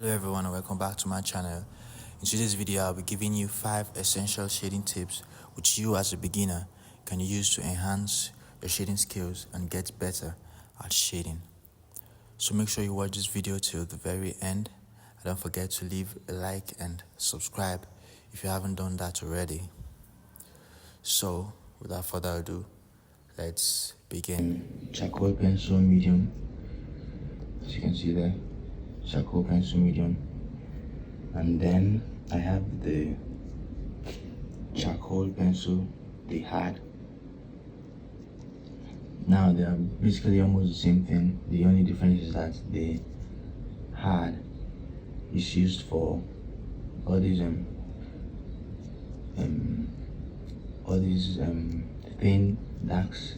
Hello everyone and welcome back to my channel. In today's video I'll be giving you 5 essential shading tips which you as a beginner can use to enhance your shading skills and get better at shading. So make sure you watch this video till the very end and don't forget to leave a like and subscribe if you haven't done that already. So without further ado, let's begin. Charcoal pencil medium, as you can see there, charcoal pencil medium, and then I have the charcoal pencil, the hard. Now they are basically almost the same thing. The only difference is that the hard is used for all these thin darks,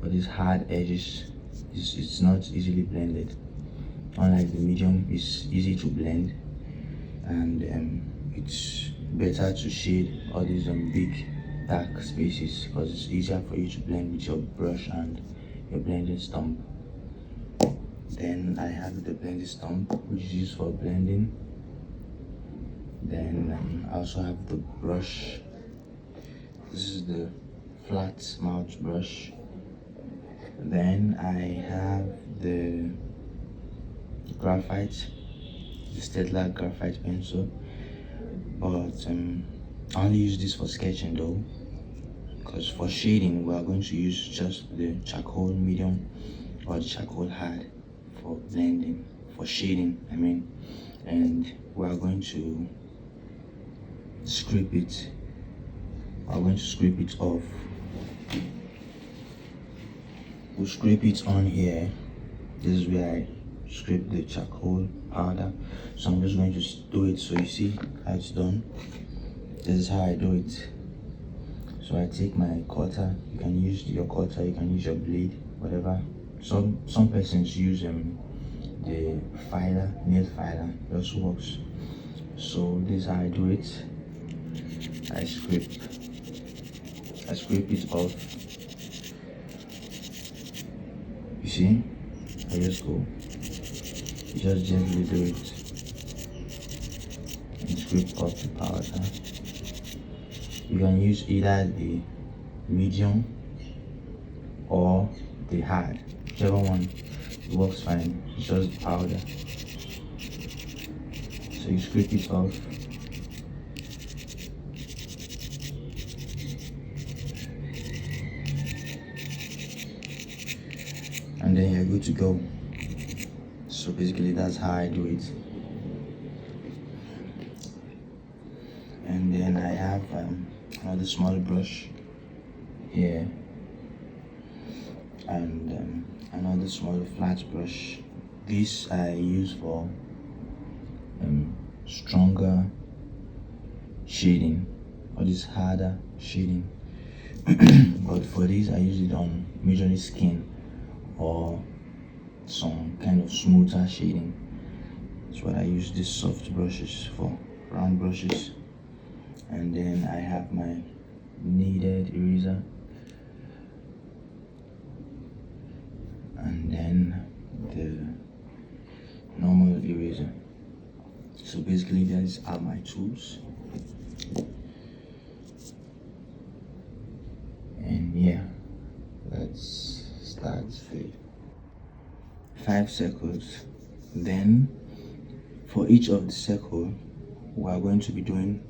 but these hard edges. It's not easily blended, unlike the medium. Is easy to blend, and it's better to shade all these big dark spaces because it's easier for you to blend with your brush and your blending stump. Then I have the blending stump, which is used for blending. Then I also have the brush. This is the flat mouth brush. Then I have the graphite, the Stedler graphite pencil, but I only use this for sketching though, because for shading we are going to use just the charcoal medium or the charcoal hard for blending, for shading I mean, and we are going to scrape it. I'm going to scrape it off. We'll scrape it on here. This is where I scrape the charcoal powder. So I'm just going to do it so you see how it's done. This is how I do it. So I take my cutter. You can use your cutter, you can use your blade, whatever. Some persons use the filer, nail filer. It also works. So this is how I do it. I scrape it off. You see, I just go. You just gently do it and scrape off the powder. You can use either the medium or the hard, whichever one works fine. It's just powder. So you scrape it off. And then you're good to go. So basically that's how I do it. And then I have another small brush here, and another small flat brush. This I use for stronger shading, or this harder shading. But for this I use it on majorly skin or some kind of smoother shading. That's what I use these soft brushes for, round brushes. And then I have my kneaded eraser, and then the normal eraser. So basically these are my tools. And yeah, let's start the 5 circles. Then for each of the circle we are going to be doing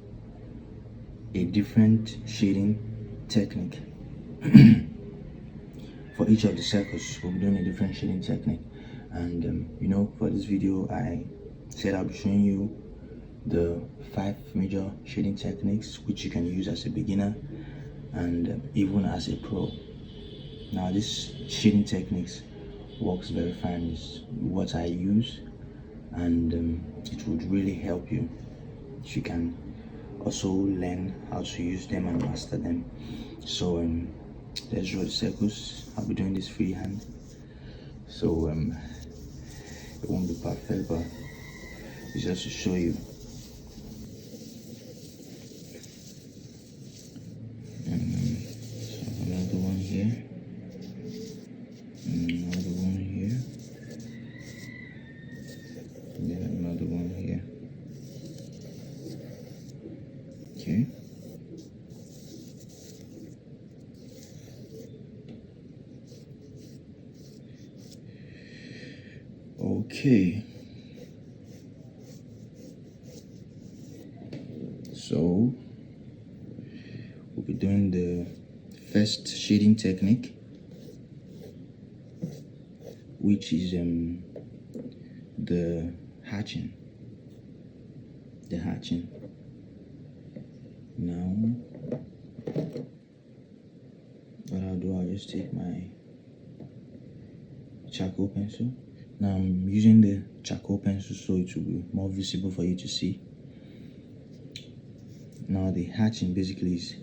a different shading technique. For each of the circles we'll be doing a different shading technique. And you know, for this video I said I'll be showing you the 5 major shading techniques which you can use as a beginner and even as a pro. Now this shading techniques works very fine. It's what I use, and it would really help you if you can also learn how to use them and master them. So let's draw the circles. I'll be doing this freehand, so it won't be perfect, but it's just to show you. So another one here, another one here, and then Okay. Okay. So we'll be doing the first shading technique, which is the hatching. Now what I'll do, I'll just take my charcoal pencil. Now I'm using the charcoal pencil so it will be more visible for you to see. Now the hatching basically is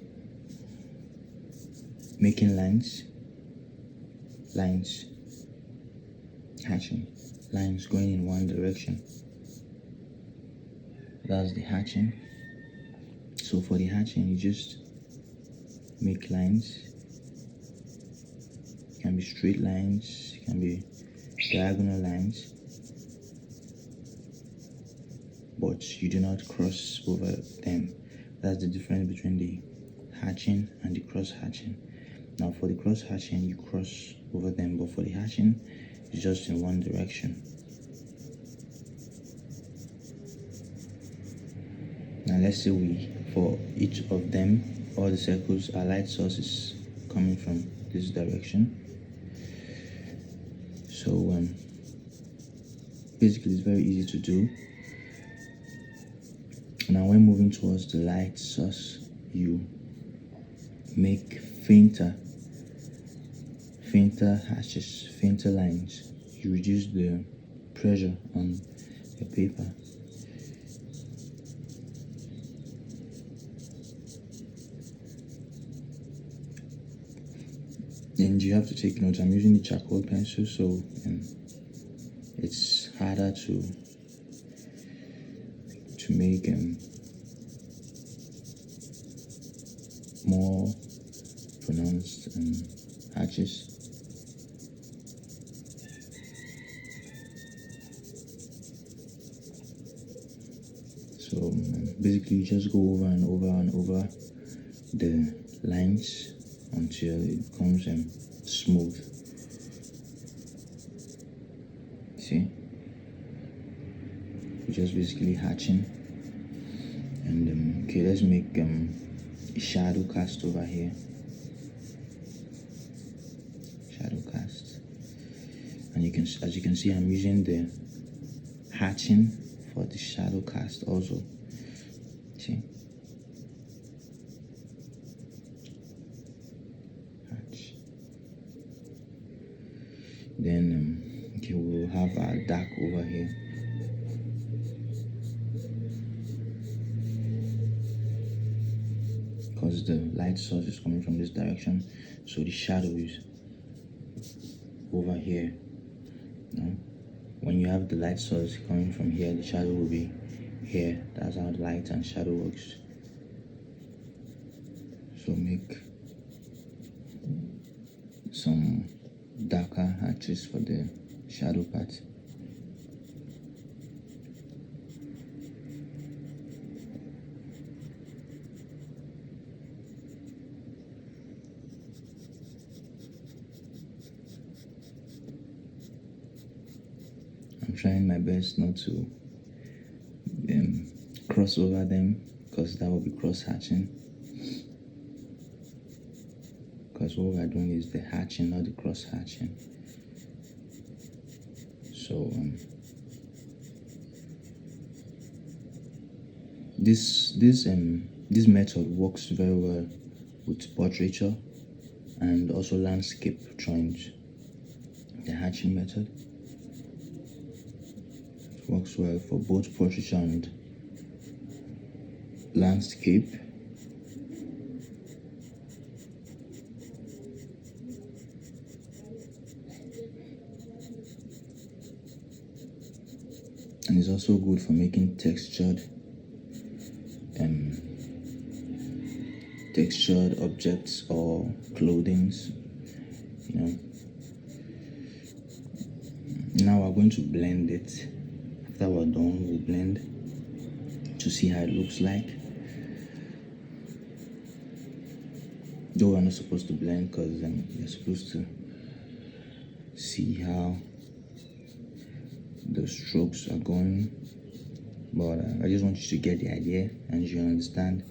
making lines, hatching, lines going in one direction. That's the hatching. So for the hatching, you just make lines. It can be straight lines, it can be diagonal lines, but you do not cross over them. That's the difference between the hatching and the cross hatching. Now for the cross hatching, you cross over them, but for the hatching, it's just in one direction. Now let's say for each of them, all the circles, our light source is coming from this direction. So basically it's very easy to do. Now when moving towards the light source, you make fainter hatches, fainter lines. You reduce the pressure on the paper. And you have to take note, I'm using the charcoal pencil, so it's harder to make more pronounced hatches. So basically you just go over and over the lines until it becomes smooth. See, we're just basically hatching. And okay, let's make a shadow cast over here. Shadow cast, and as you can see, I'm using the hatching for the shadow cast also. See, hatch. Then okay, we'll have our dark over here. Because the light source is coming from this direction, so the shadow is over here. When you have the light source coming from here, the shadow will be here. That's how light and shadow works. So make some darker hatches for the shadow part. I'm trying my best not to cross over them, because that will be cross hatching. Because what we're doing is the hatching, not the cross hatching. So this method works very well with portraiture and also landscape drawings. The hatching method works well for both portraiture and landscape. And it's also good for making textured objects or clothings, Now we're going to blend it. After we're done, we'll blend to see how it looks like. though we're not supposed to blend because you're supposed to see how the strokes are going, but I just want you to get the idea and you understand.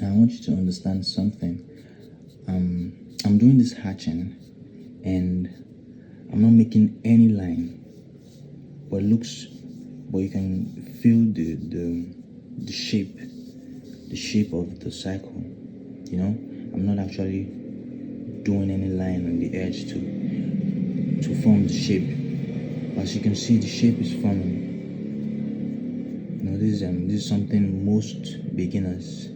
I want you to understand something. I'm doing this hatching and I'm not making any line, but you can feel the shape of the cycle. I'm not actually doing any line on the edge to form the shape. As you can see, the shape is forming. This is something most beginners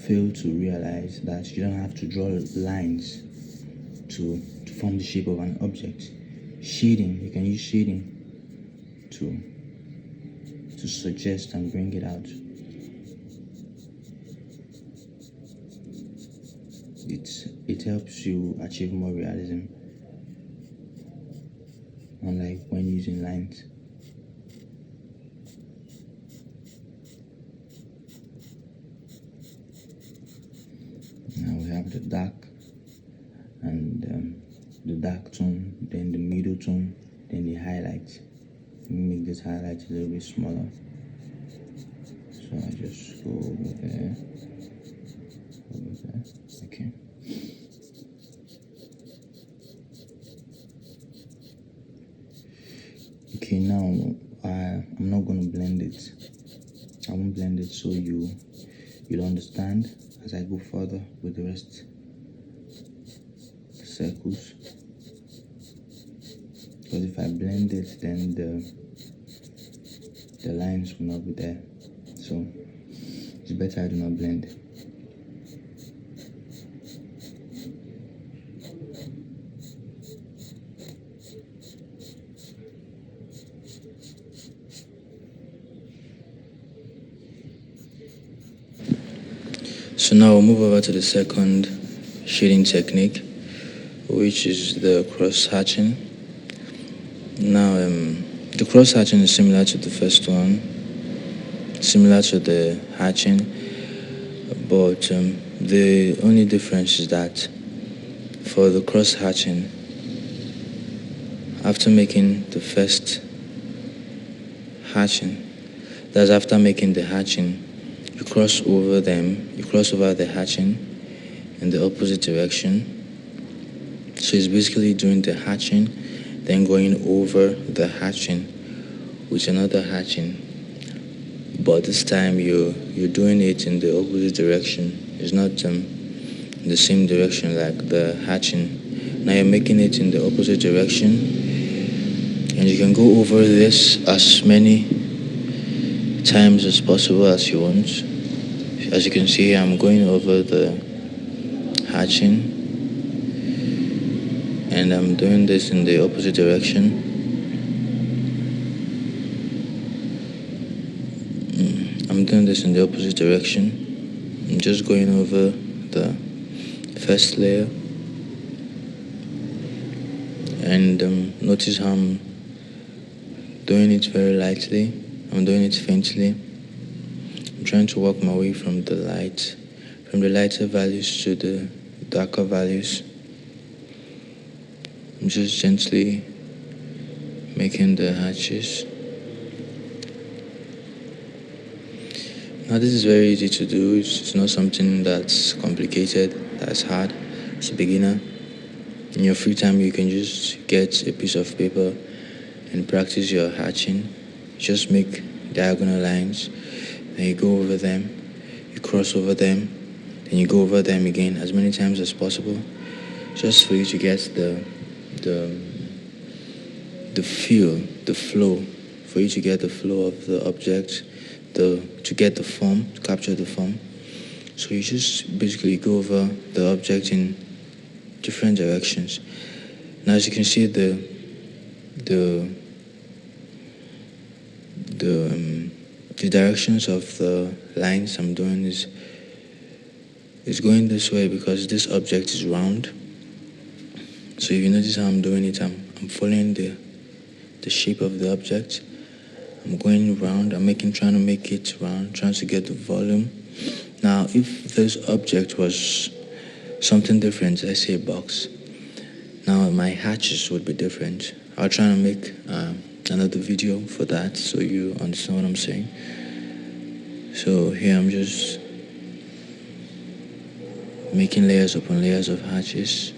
fail to realize, that you don't have to draw lines to form the shape of an object. Shading, you can use shading to suggest and bring it out. It helps you achieve more realism, unlike when using lines. Now we have the dark and the dark tone, then the middle tone, then the highlight. Let me make this highlight a little bit smaller. So I just go over there. Okay. Okay, now I'm not going to blend it. I won't blend it so you'll understand as I go further with the rest circles. Because if I blend it, then the lines will not be there. So it's better I do not blend. So now we'll move over to the second shading technique, which is the cross hatching. Now the cross hatching is similar to the first one, similar to the hatching, but the only difference is that for the cross hatching, after making the first hatching, that's after making the hatching, you cross over the hatching in the opposite direction. So it's basically doing the hatching, then going over the hatching with another hatching. But this time you're doing it in the opposite direction. It's not in the same direction like the hatching. Now you're making it in the opposite direction, and you can go over this as many times as possible as you want. As you can see, I'm going over the hatching and I'm doing this in the opposite direction. I'm doing this in the opposite direction. I'm just going over the first layer, and notice how I'm doing it very lightly. I'm doing it faintly. I'm trying to work my way from the lighter values to the darker values. I'm just gently making the hatches. Now this is very easy to do. It's not something that's complicated, that's hard. As a beginner, in your free time you can just get a piece of paper and practice your hatching. Just make diagonal lines, then you go over them, you cross over them, then you go over them again as many times as possible, just for you to get the the feel, the flow, for you to get the flow of the object, to get the form, to capture the form. So you just basically go over the object in different directions. Now, as you can see, the the directions of the lines I'm doing is going this way because this object is round. So if you notice how I'm doing it, I'm following the shape of the object. I'm going round, trying to make it round, trying to get the volume. Now, if this object was something different, let's say a box, now my hatches would be different. I'll try to make another video for that so you understand what I'm saying. So here I'm just making layers upon layers of hatches,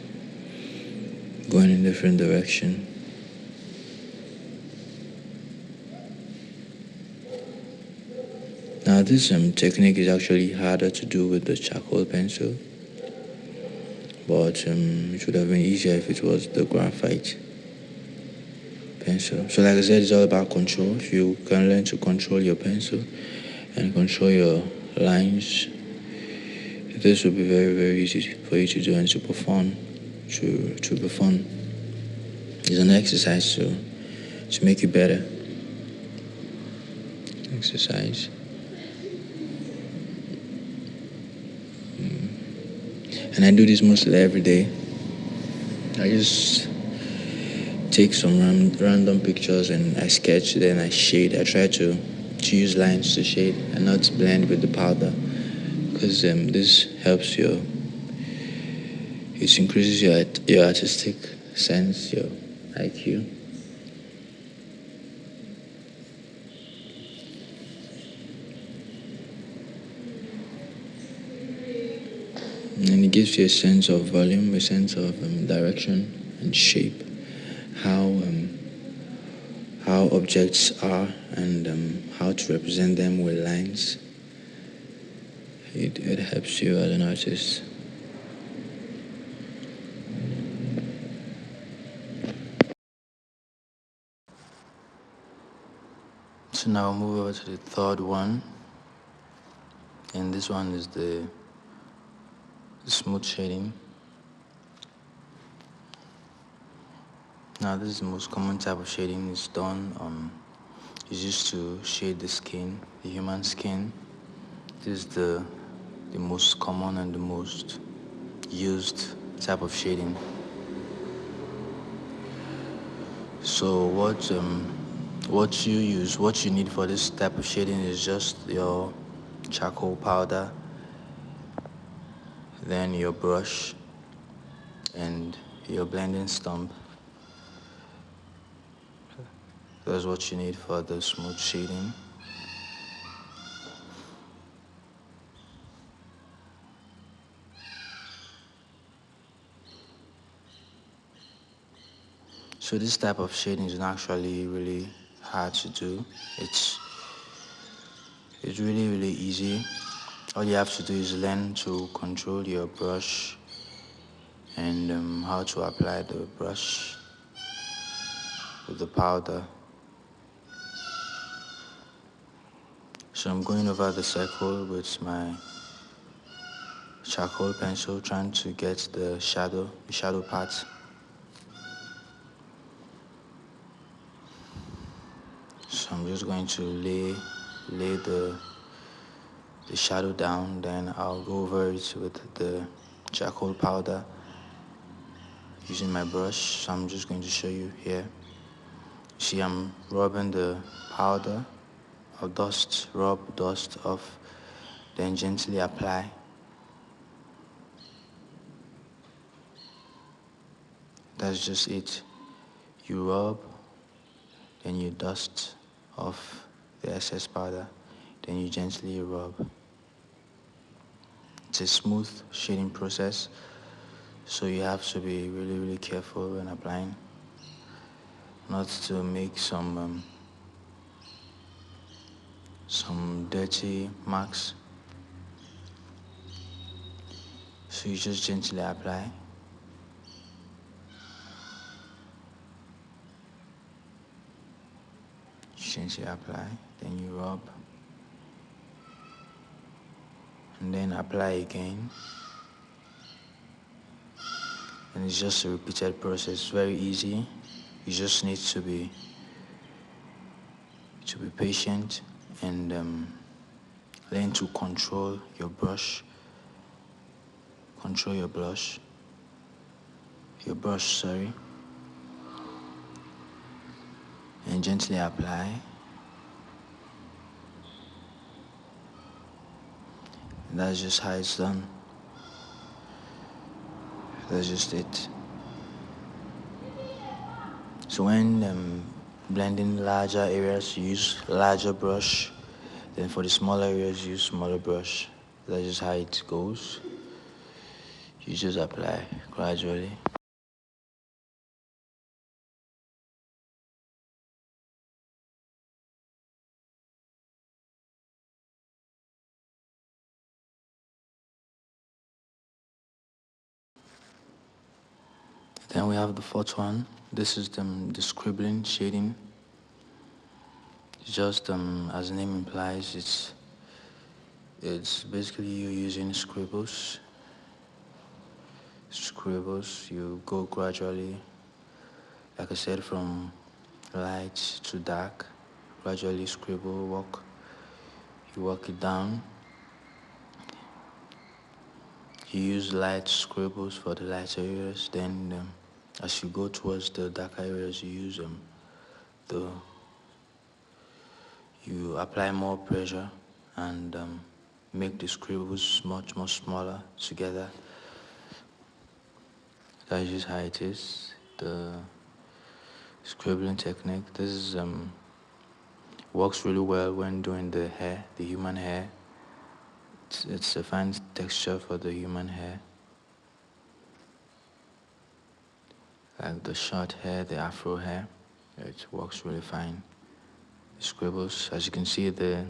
going in different direction. Now this technique is actually harder to do with the charcoal pencil, but it would have been easier if it was the graphite pencil. So like I said, it's all about control. If you can learn to control your pencil and control your lines, this will be very, very easy for you to do and to perform. To perform. It's an exercise to make you better. Exercise. And I do this mostly every day. I just take some random pictures and I sketch, then I shade. I try to use lines to shade and not blend with the powder, because this helps it increases your artistic sense, your IQ. And it gives you a sense of volume, a sense of direction and shape, how objects are, and how to represent them with lines. It helps you as an artist. So now we'll move over to the third one, and this one is the smooth shading. Now this is the most common type of shading. It's done is used to shade the skin, the human skin. This is the most common and the most used type of shading. So what you need for this type of shading is just your charcoal powder, then your brush and your blending stump. That's what you need for the smooth shading. So this type of shading is not actually really hard to do. It's really, really easy. All you have to do is learn to control your brush and how to apply the brush with the powder. So I'm going over the circle with my charcoal pencil, trying to get the shadow part. So I'm just going to lay the shadow down, then I'll go over it with the charcoal powder using my brush. So I'm just going to show you here. See, I'm rubbing the powder. I'll rub dust off, then gently apply. That's just it. You rub, then you dust off the excess powder, then you gently rub. It's a smooth shading process, so you have to be really, really careful when applying, not to make some dirty marks. So you just gently apply. Gently apply, then you rub, and then apply again. And it's just a repeated process, very easy. You just need to be patient and learn to control your brush, control your brush, sorry, and gently apply. And that's just how it's done. That's just it. So when blending larger areas, use larger brush. Then for the smaller areas, use smaller brush. That's just how it goes. You just apply gradually. Then we have the fourth one. This is the scribbling shading. Just as the name implies, it's basically you using scribbles. You go gradually, like I said, from light to dark. Gradually scribble, you work it down. You use light scribbles for the lighter areas. Then as you go towards the darker areas, you apply more pressure and make the scribbles much more smaller together. That's just how it is. The scribbling technique. This is works really well when doing the hair, the human hair. It's a fine texture for the human hair, like the short hair, the afro hair. It works really fine. The scribbles, as you can see, the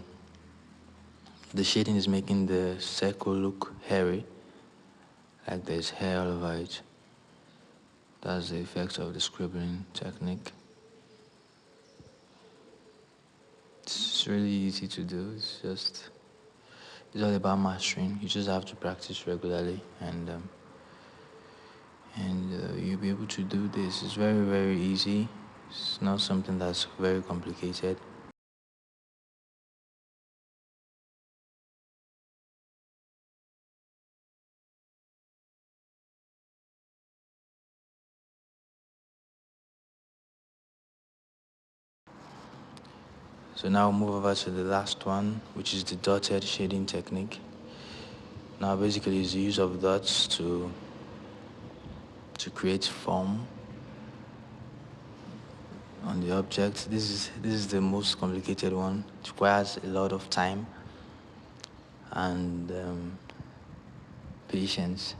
shading is making the circle look hairy, like there's hair all over it. That's the effect of the scribbling technique. It's really easy to do. It's all about mastering. You just have to practice regularly, and you'll be able to do this. It's very, very easy. It's not something that's very complicated. So now we'll move over to the last one, which is the dotted shading technique. Now basically it's the use of dots to create form on the object. This is the most complicated one. It requires a lot of time and patience.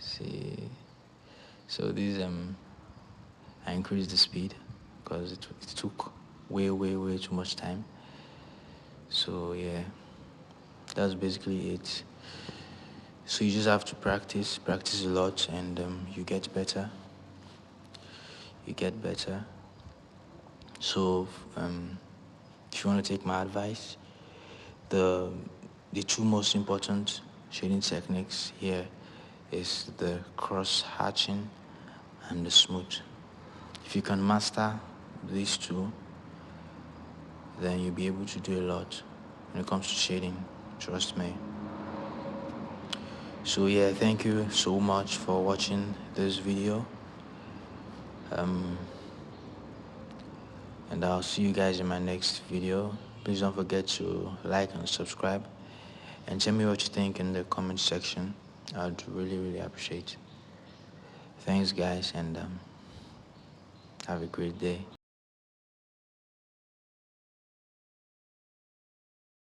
See, so these I increased the speed because it took way too much time. So yeah, that's basically it. So you just have to practice a lot, and you get better. So if you want to take my advice, the two most important shading techniques here is the cross hatching and the smooth. If you can master these two, then you'll be able to do a lot when it comes to shading, trust me. So yeah, thank you so much for watching this video, and I'll see you guys in my next video. Please don't forget to like and subscribe, and tell me what you think in the comment section. I'd really appreciate it. Thanks guys, and have a great day.